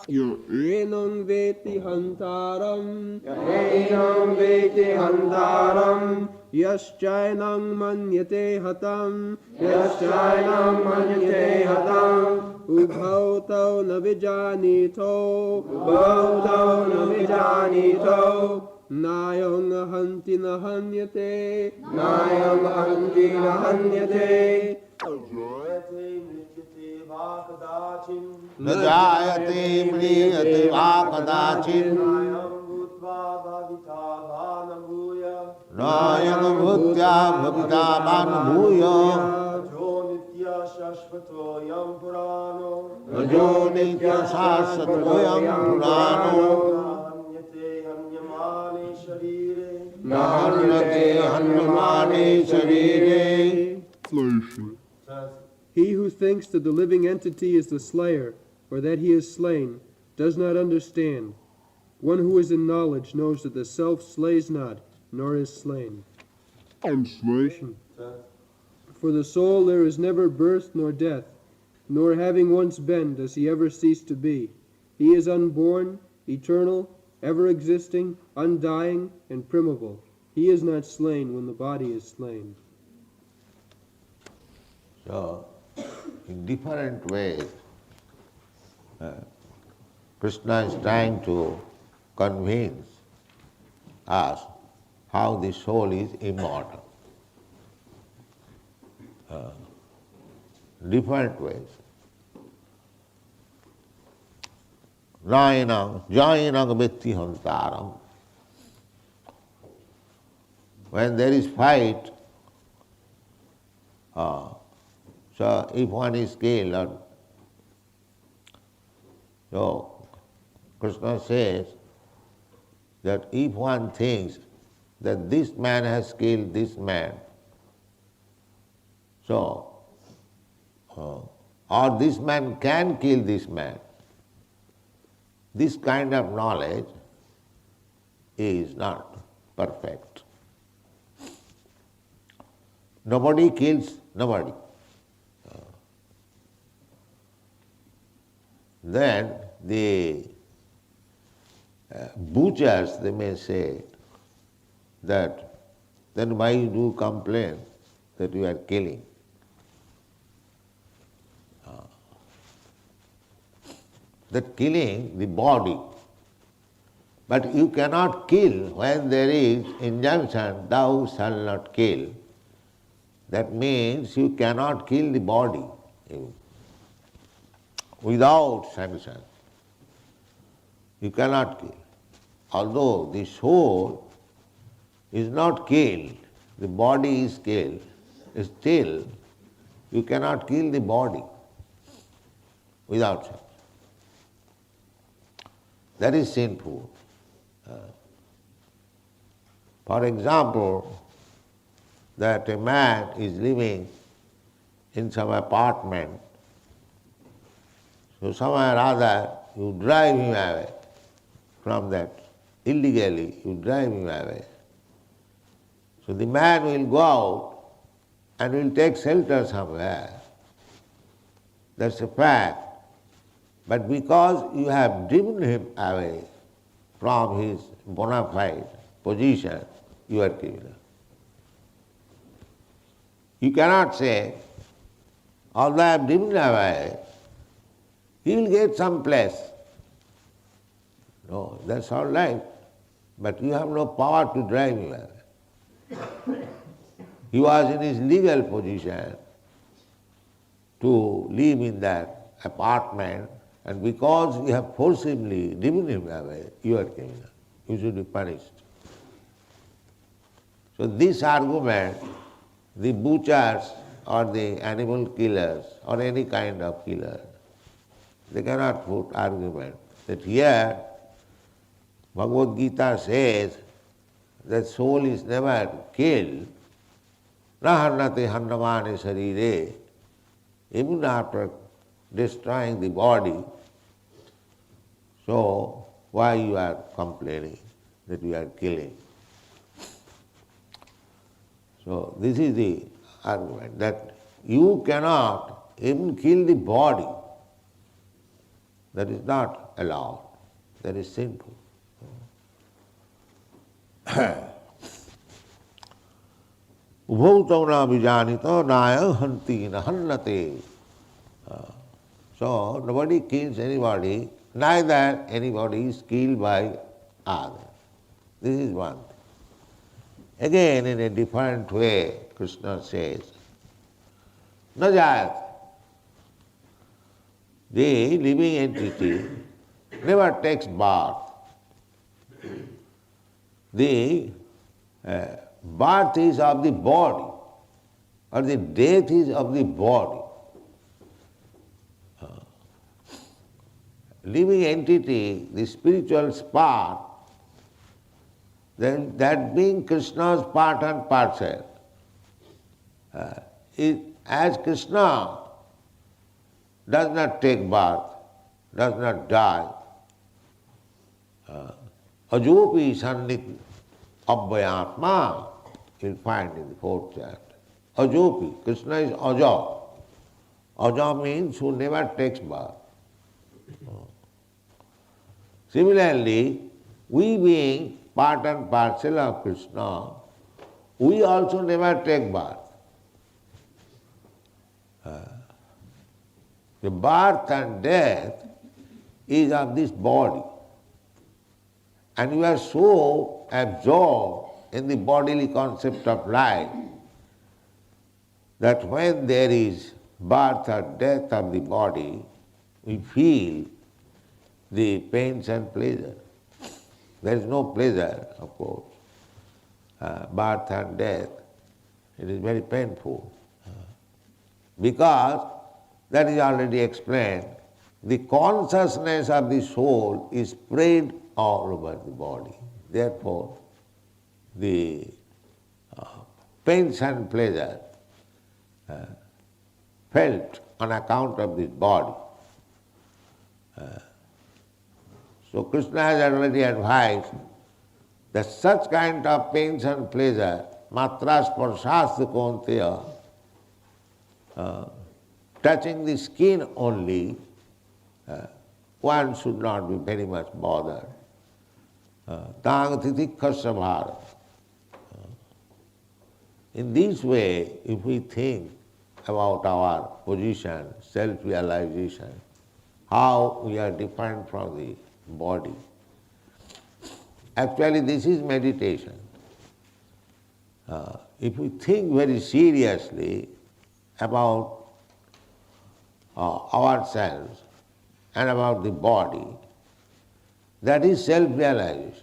Enang veti hantaram. Yahinam veti hantaram. Yaschainang manyate hatam. Yaschainam manyate hatam. Ubhautau na vijanito. Ubhautau na vijanito. Nayang hanti na hanyate. Nayam hanti na hanyate. न जायते म्रियते वा कदाचित् नायं भूत्या भवितावानुभूय अजो नित्यशाश्वतोऽयं पुराणो न हन्यते हन्यमाने शरीरे. He who thinks that the living entity is the slayer, or that he is slain, does not understand. One who is in knowledge knows that the self slays not, nor is slain. For the soul there is never birth nor death, nor having once been does he ever cease to be. He is unborn, eternal, ever existing, undying, and primeval. He is not slain when the body is slain. So, in different ways, Krishna is trying to convince us how the soul is immortal. Different ways. Nainam, jainam vetti hantaram. When there is fight, so if one is killed, so Krishna says that if one thinks that this man has killed this man, so or this man can kill this man, this kind of knowledge is not perfect. Nobody kills nobody. Then the butchers, they may say that, then why you do complain that you are killing? That killing the body, but you cannot kill when there is injunction, thou shalt not kill. That means you cannot kill the body without sanction. You cannot kill. Although the soul is not killed, the body is killed, still you cannot kill the body without sanction. That is sinful. For example, that a man is living in some apartment, so somehow or other you drive him away from that, illegally you drive him away. So the man will go out and will take shelter somewhere. That's a fact. But because you have driven him away from his bona fide position, you are criminal. You cannot say, although I have driven away, he will get some place. No, that's all right. But you have no power to drive him away. He was in his legal position to live in that apartment, and because you have forcibly driven him away, you are criminal. You should be punished. So this argument, the butchers or the animal killers or any kind of killer, they cannot put argument that here Bhagavad Gita says that soul is never killed, na hannate hannamane sarire, even after destroying the body. So why you are complaining that you are killing? So this is the argument, that you cannot even kill the body. That is not allowed. That is sinful. Ubhautau na vijanito naya hanti na hannate. So nobody kills anybody, neither anybody is killed by others. This is one thing. Again, in a different way, Krishna says, na jayat. The living entity never takes birth. The birth is of the body, or the death is of the body. Living entity, the spiritual spark, then that being Krishna's part and parcel, as Krishna does not take birth, does not die, ajopi sannit abhyatma, you'll find in the 4th chapter. Ajopi, Krishna is aja. Aja means who never takes birth. Similarly, we being part and parcel of Krishna, we also never take birth. The birth and death is of this body. And we are so absorbed in the bodily concept of life that when there is birth or death of the body, we feel the pains and pleasure. There is no pleasure, of course. Birth and death, it is very painful. Because, that is already explained, the consciousness of the soul is spread all over the body. Therefore, the pains and pleasure felt on account of this body. So Krishna has already advised that such kind of pains and pleasure, matra sparshastha kaunteya, touching the skin only, one should not be very much bothered. Tang titikkhasya bharat. In this way, if we think about our position, self-realization, how we are different from the body. Actually, this is meditation. If we think very seriously about ourselves and about the body, that is self-realization.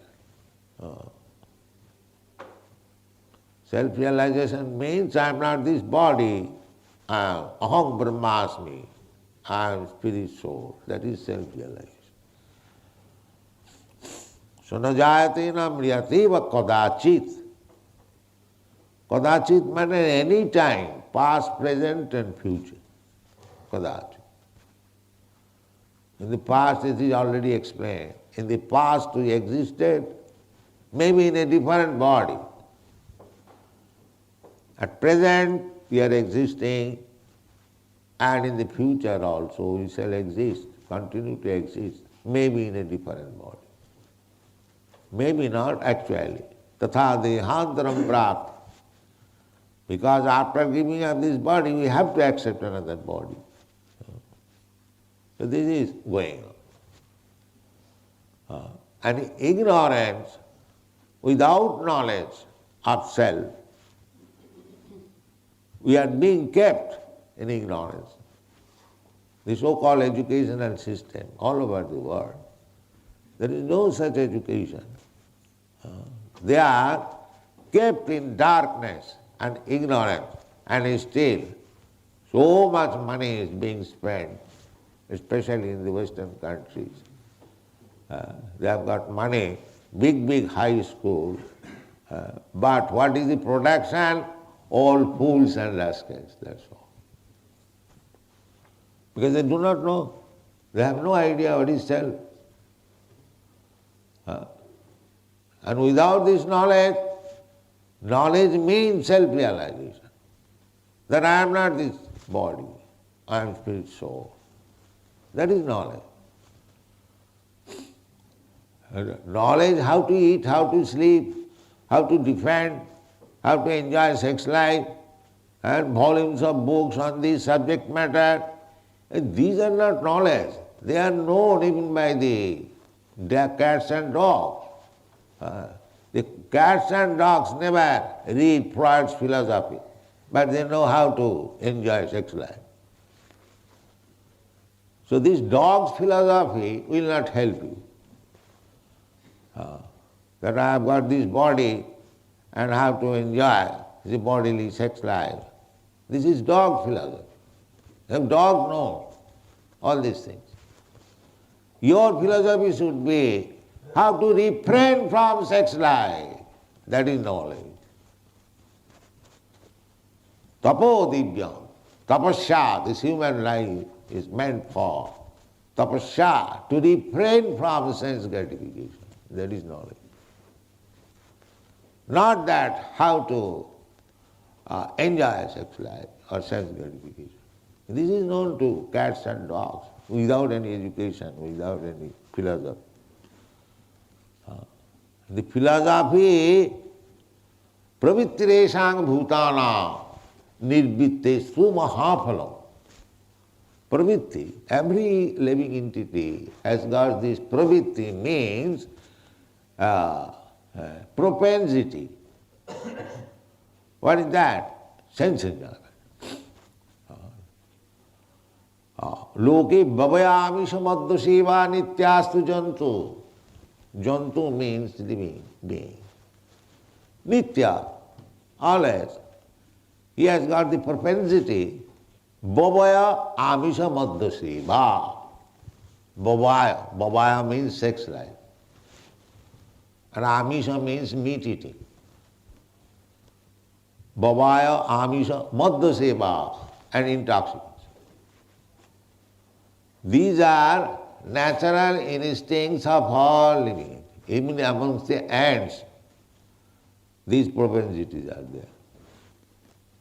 Self-realization means I am not this body, aham brahmasmi, I am spirit soul. That is self-realization. So na jayate na mriyate va kadachit. Kadachit means any time, past, present and future. Kadachit. In the past it is already explained. In the past we existed, maybe in a different body. At present we are existing, and in the future also we shall exist, continue to exist, maybe in a different body. Maybe not actually. Tatha dehantaram prapta. Because after giving up this body, we have to accept another body. So this is going on. And ignorance, without knowledge of self, we are being kept in ignorance. The so-called educational system all over the world, there is no such education. They are kept in darkness and ignorance, and still so much money is being spent, especially in the Western countries. They have got money, big high schools, but what is the production? All fools and rascals, that's all. Because they do not know. They have no idea what is self. And without this knowledge, knowledge means self-realization. That I am not this body, I am spirit soul. That is knowledge. Knowledge how to eat, how to sleep, how to defend, how to enjoy sex life, and volumes of books on this subject matter. These are not knowledge. They are known even by the cats and dogs. The cats and dogs never read Freud's philosophy, but they know how to enjoy sex life. So this dog's philosophy will not help you. That I have got this body and have to enjoy the bodily sex life. This is dog philosophy. The dog knows all these things. Your philosophy should be how to refrain from sex life. That is knowledge. Tapo divyam. Tapasya, this human life is meant for tapasya, to refrain from sense gratification. That is knowledge. Not that how to enjoy sex life or sense gratification. This is known to cats and dogs without any education, without any philosophy. The philosophy, pravittireshang bhutana nirvittesu mahaphalam. Pravitti, every living entity has got this pravitti, means propensity. What is that? Sense enjoyment. Loke bhavayami samadha seva nityastu jantu. Jantu means living being. Nitya, always, he has got the propensity, bhavaya amisha madhya seva. Bhavaya means sex life. And amisha means meat eating. Bhavaya amisha madhya seva, and intoxicants. These are natural instincts of all living. Even amongst the ants, these propensities are there.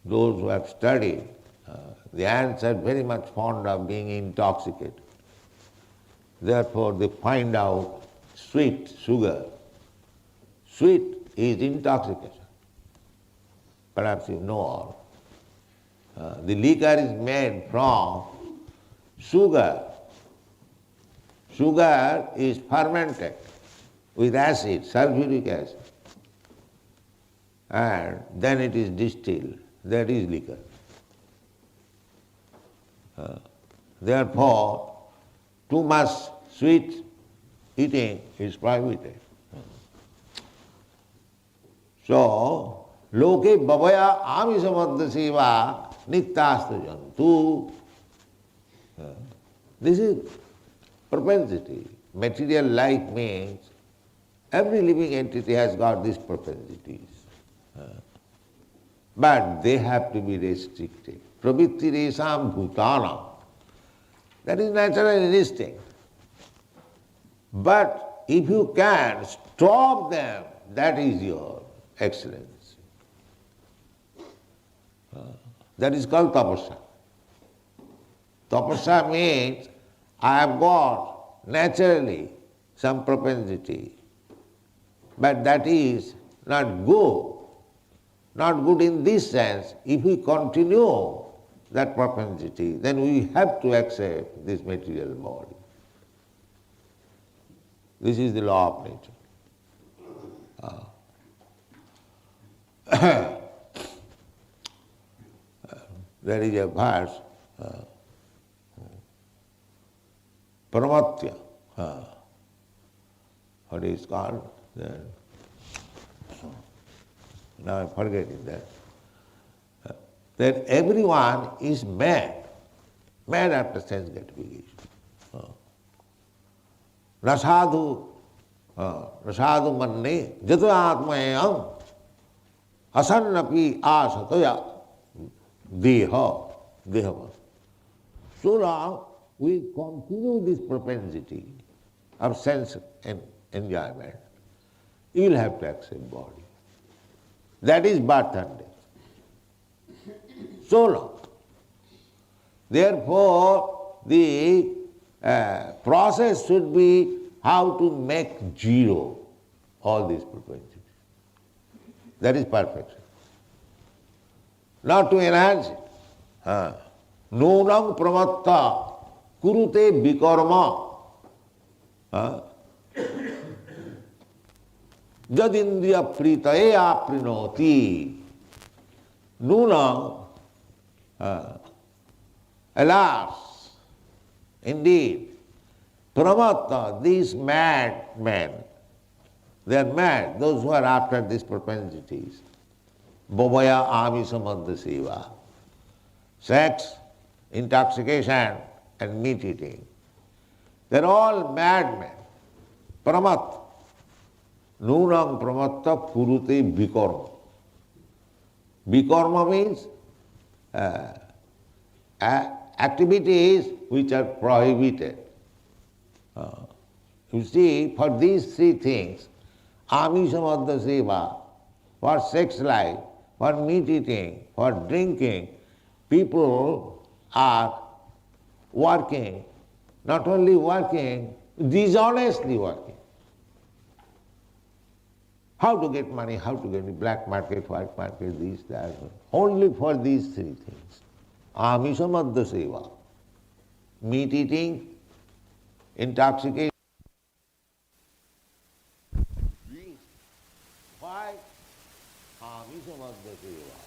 Those who have studied, the ants are very much fond of being intoxicated. Therefore they find out sweet, sugar. Sweet is intoxication. Perhaps you know all. The liquor is made from sugar. Sugar is fermented with acid, sulfuric acid, and then it is distilled. That is liquor. Therefore, too much sweet eating is prohibited. So, loke bhavaya amisa madhya seva nityastu jantu. This is propensity. Material life means every living entity has got these propensities. But they have to be restricted. Pravittiresham bhutana. That is natural instinct. But if you can stop them, that is your excellence. That is called tapasya. Tapasya means I have got naturally some propensity, but that is not good. Not good in this sense. If we continue that propensity, then we have to accept this material body. This is the law of nature. There is a verse, Paramatya, what is called? Now I'm forgetting that. That everyone is mad after sense gratification. Rasadu manne jato atmayam asannapi asataya deha. So long we continue this propensity of sense enjoyment, you will have to accept body. That is birth and death. So long. Therefore, the process should be how to make zero all these propensities. That is perfection. Not to enhance it. Nunam pramatta kurute vikarma. Jadindriya pritaye aprinoti. Nunam, alas, indeed, pramatta, these mad men, they are mad, those who are after these propensities. Bhavaya amisamadha seva. Sex, intoxication, and meat eating. They are all madmen. Pramat. Nunam pramatta kurute vikarma. Vikarma means activities which are prohibited. You see, for these three things, amisamadha seva, for sex life, for meat eating, for drinking, people are working, not only working, dishonestly working. How to get money, how to get black market, white market, this, that, only for these three things. Amisamadha seva, meat eating, intoxication. Why? Amisamadha seva.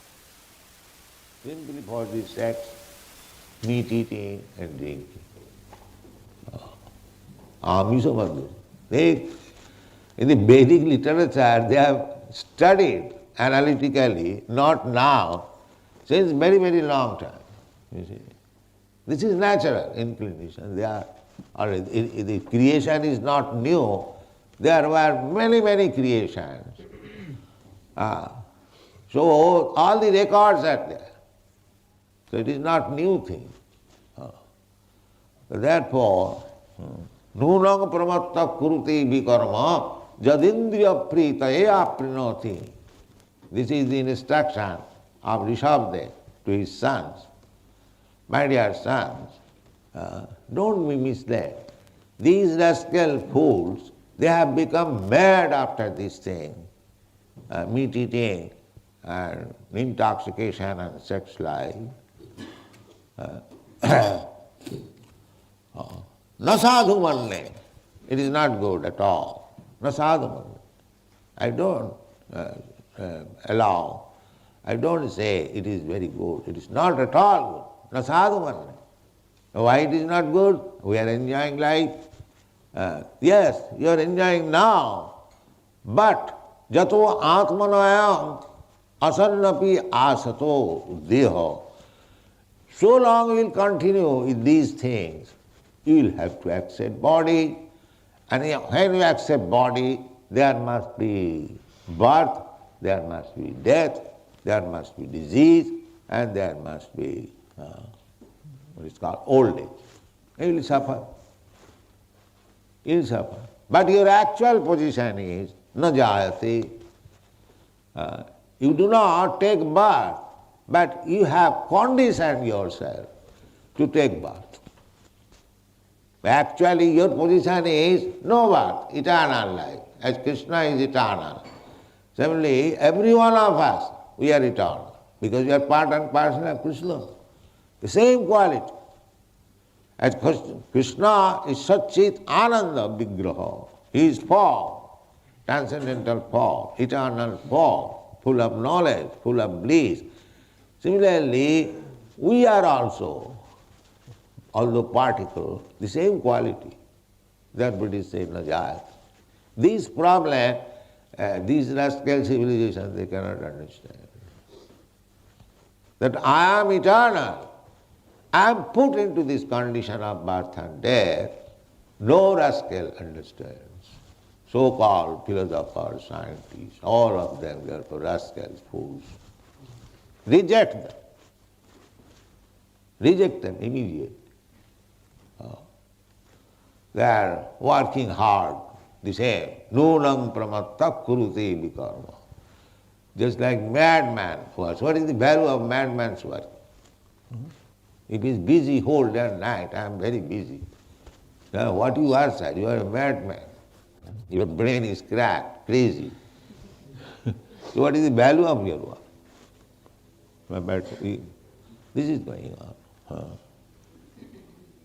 Simply for the sex, meat eating and drinking. Amisamadha. In the Vedic literature, they have studied analytically, not now, since very, very long time. You see. This is natural inclination. They are already, the creation is not new. There were many, many creations. So all the records are there. So it is not new thing. Therefore, nunang pramatta kuruti vikarma jadindriya pritaye aprinoti. This is the instruction of Rishabdev to his sons. My dear sons, don't be misled. These rascal fools, they have become mad after this thing, meat eating and intoxication and sex life. Nasadhu manne. It is not good at all. Nasadhu manne. I don't allow. I don't say it is very good. It is not at all good. Nasadhu manne. Why it is not good? We are enjoying life. Yes, you are enjoying now. But jato atmanayam asannapi asato deho. So long you will continue with these things, you will have to accept body. And when you accept body, there must be birth, there must be death, there must be disease, and there must be what is called old age. You will suffer. You will suffer. But your actual position is na jayate. You do not take birth, but you have conditioned yourself to take birth. Actually, your position is no birth, eternal life, as Krishna is eternal. Similarly, every one of us, we are eternal, because we are part and parcel of Krishna. The same quality. As Krishna is Satchit Ananda Vigraha. He is form, transcendental form, eternal form, full of knowledge, full of bliss. Similarly, we are also, although particle, the same quality. That Buddhists say Najayat. These problems, these rascal civilizations, they cannot understand. That I am eternal. I am put into this condition of birth and death. No rascal understands. So-called philosophers, scientists, all of them, they are rascals, fools. Reject them. Reject them immediately. They are working hard, the same. Nunam pramatta kurute vikarma. Just like madman works. What is the value of madman's work? If he is busy whole day and night, I am very busy. Now, what you are, sir? You are a madman. Your brain is cracked, crazy. So what is the value of your work? But this is going on.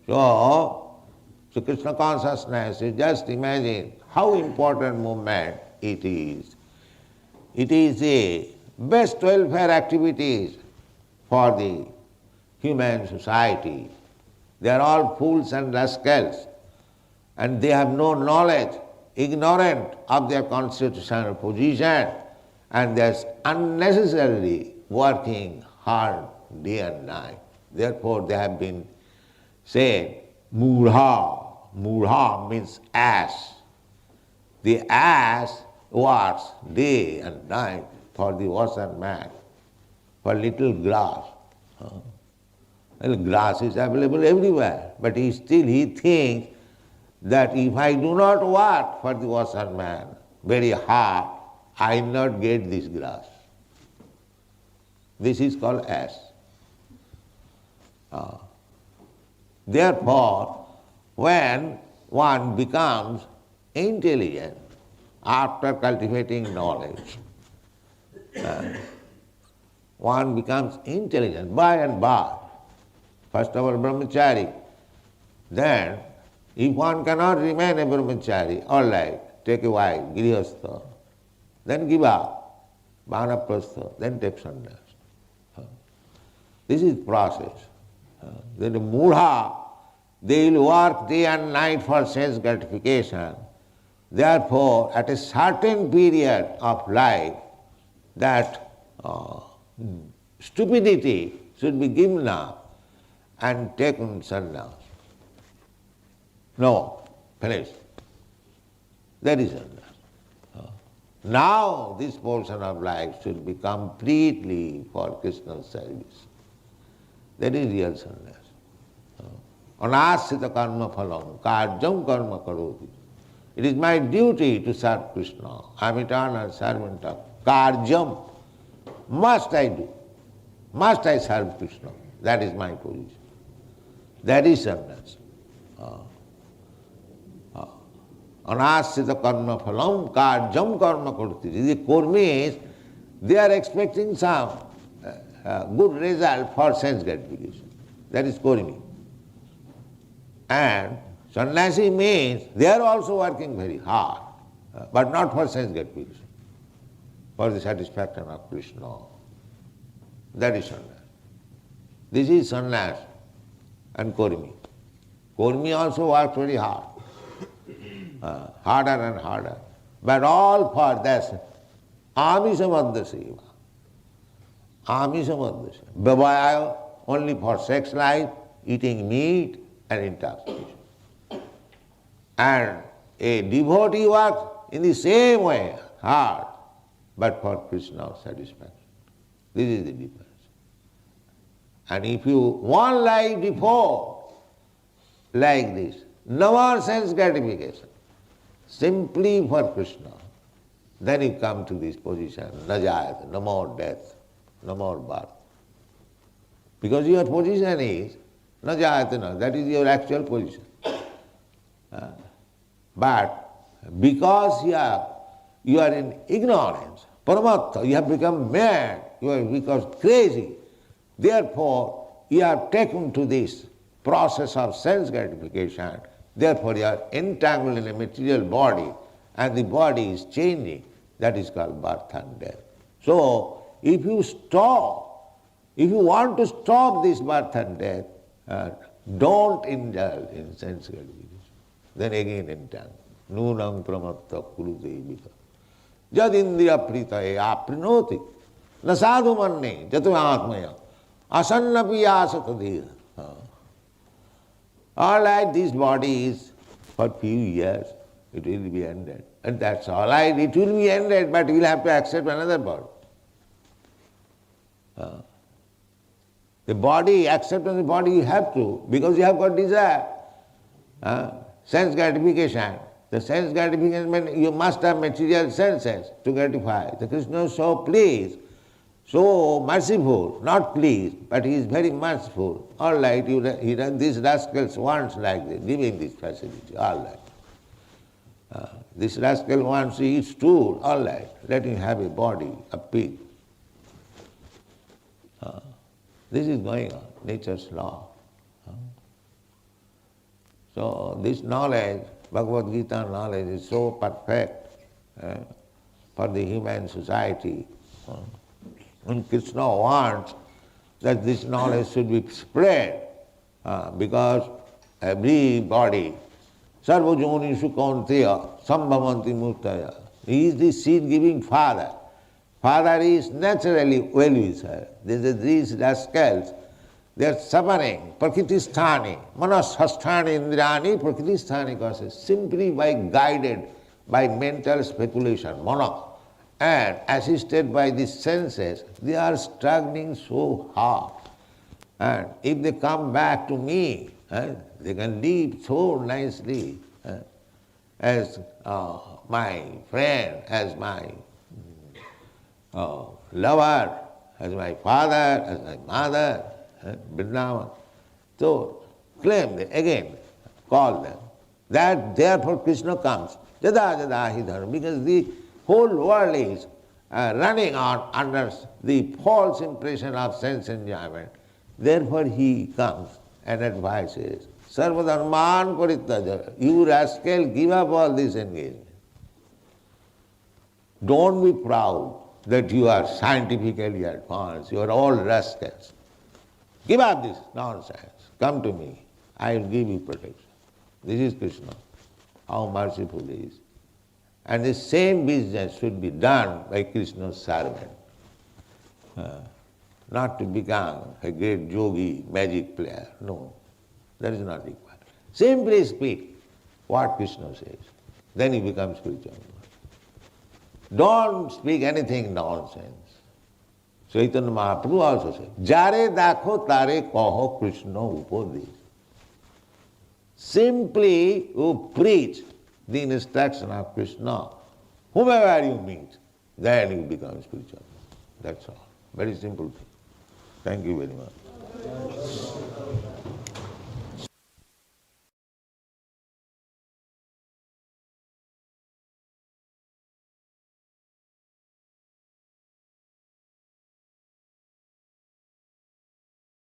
So Krishna consciousness, you just imagine how important movement it is. It is the best welfare activities for the human society. They are all fools and rascals, and they have no knowledge, ignorant of their constitutional position, and they are unnecessarily working hard day and night. Therefore they have been said, Mudha. Mudha means ass. The ass works day and night for the ocean man, for little grass. Well, grass is available everywhere, but he thinks that if I do not work for the ocean man very hard, I will not get this grass. This is called ass. Therefore, when one becomes intelligent after cultivating knowledge, one becomes intelligent by and by. First of all, brahmachari. Then, if one cannot remain a brahmachari, all right, take a wife, grihastha, then give up, vanaprastha, then take sannyas. This is process. Then the mudha, they will work day and night for sense gratification. Therefore, at a certain period of life, that stupidity should be given up and taken sannyas. No, finished. That is sannyas. Now this portion of life should be completely for Krishna's service. That is real sannyas. Anasita karma phalam, karjam karma karoti. It is my duty to serve Krishna. I am eternal servant of karjam. Must I do. Must I serve Krishna. That is my position. That is sannyas. Anasita karma phalam, karjam karma karoti. The kurmis, they are expecting some good result for sense gratification. That is kurmi. And sannyasi means they are also working very hard, but not for sense gratification, for the satisfaction of Krishna. That is sannyas. This is sannyas and kurmi. Kurmi also works very hard, harder and harder, but all for this amishabadha seva. Amishabadha seva. Vivaya only for sex life, eating meat and intoxication. And a devotee works in the same way, hard, but for Krishna's satisfaction. This is the difference. And if you one life before, like this, no more sense gratification, simply for Krishna, then you come to this position, najayat, no more death, no more birth. Because your position is najayatana, that is your actual position. But because you are in ignorance, paramattha, you have become mad, you have become crazy, therefore you are taken to this process of sense gratification, therefore you are entangled in a material body and the body is changing, that is called birth and death. So if you want to stop this birth and death, don't indulge in sense gratification. Then again entangled. Nunam pramatta kurudevika. Jad indriya pritaye aprinoti. Nasadu manne jatu atmaya. Asannapi asatadhira. All right, this body is for few years, it will be ended. And that's all right, it will be ended, but you will have to accept another body. The body, acceptance of the body you have to, because you have got desire. Sense gratification. The sense gratification means you must have material senses to gratify. The Krishna is so pleased, so merciful, not pleased, but he is very merciful. All right, these rascals want like this, giving this facility, all right. This rascal wants to eat stool, all right, let him have a body, a pig. This is going on, nature's law. So this knowledge, Bhagavad Gita knowledge is so perfect for the human society. And Krishna wants that this knowledge should be spread because everybody, sarva jonishu kaunteya sambhavanti murtaya. He is the seed-giving father. Father is naturally well-wisher. These rascals, they are suffering, prakritisthani, manashasthani indrani, prakritisthani causes, simply by guided by mental speculation, mana, and assisted by the senses, they are struggling so hard. And if they come back to me, they can live so nicely as my friend, as my lover, as my father, as my mother, Vrindavan. So claim them, again, call them. That therefore Krishna comes, jada jada hi dharma, because the whole world is running on under the false impression of sense enjoyment. Therefore he comes and advises, sarva dharman parittaja, you rascal, give up all this engagement. Don't be proud that you are scientifically advanced, you are all rascals. Give up this nonsense, come to me, I will give you protection. This is Krishna, how merciful he is. And the same business should be done by Krishna's servant. Not to become a great yogi, magic player, no, that is not required. Simply speak what Krishna says, then you become spiritual. Don't speak anything nonsense. Chaitanya Mahaprabhu also said, Jare dakho tare kaho Krishna upodesh. Simply you preach the instruction of Krishna, whomever you meet, then you become spiritual. That's all. Very simple thing. Thank you very much.